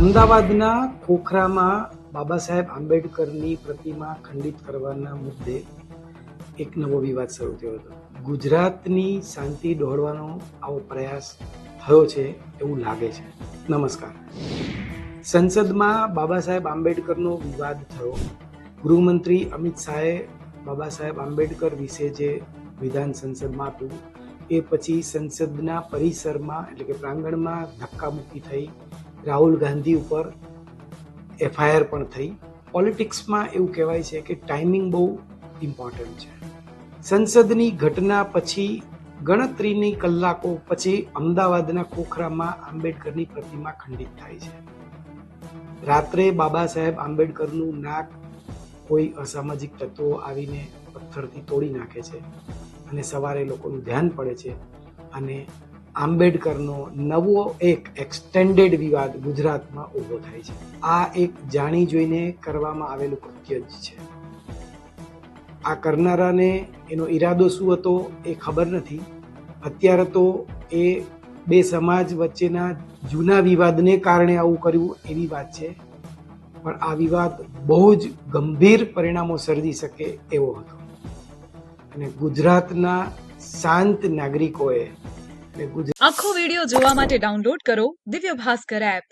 અમદાવાદના ખોખરામાં બાબા સાહેબ આંબેડકરની પ્રતિમા ખંડિત કરવાના મુદ્દે એક નવો વિવાદ શરૂ થયો હતો. ગુજરાતની શાંતિ દોહડવાનો આવો પ્રયાસ થયો છે એવું લાગે છે. નમસ્કાર. સંસદમાં બાબા સાહેબ આંબેડકરનો વિવાદ થયો. ગૃહમંત્રી અમિત શાહે બાબા સાહેબ આંબેડકર વિશે જે વિધાન સંસદમાં આપ્યું એ પછી સંસદના પરિસરમાં એટલે કે પ્રાંગણમાં ધક્કામુક્કી થઈ. રાહુલ ગાંધી ઉપર એફઆઈઆર પણ થઈ. પોલિટિક્સમાં એવું કહેવાય છે કે ટાઈમિંગ બહુ ઇમ્પોર્ટન્ટ છે. સંસદની ઘટના પછી ગણતરીની કલાકો પછી અમદાવાદના ખોખરામાં આંબેડકરની પ્રતિમા ખંડિત થાય છે. રાત્રે બાબા સાહેબ આંબેડકરનું નાક કોઈ અસામાજિક તત્વો આવીને પથ્થરથી તોડી નાખે છે અને સવારે લોકોનું ધ્યાન પડે છે અને આંબેડકરનો નવો એક એક્સટેન્ડેડ વિવાદ ગુજરાતમાં ઊભો થાય છે. આ એક જાણી જોઈને કરવામાં આવેલું કૃત્ય જ છે. આ કરનારાને એનો ઈરાદો શું હતો એ ખબર નથી. અત્યારે તો એ બે સમાજ વચ્ચેના જૂના વિવાદને કારણે આવું કર્યું એવી વાત છે, પણ આ વિવાદ બહુ જ ગંભીર પરિણામો સર્જી શકે એવો હતો અને ગુજરાતના શાંત નાગરિકોએ આખો વિડિયો જોવા માટે ડાઉનલોડ કરો દિવ્ય ભાસ્કર એપ.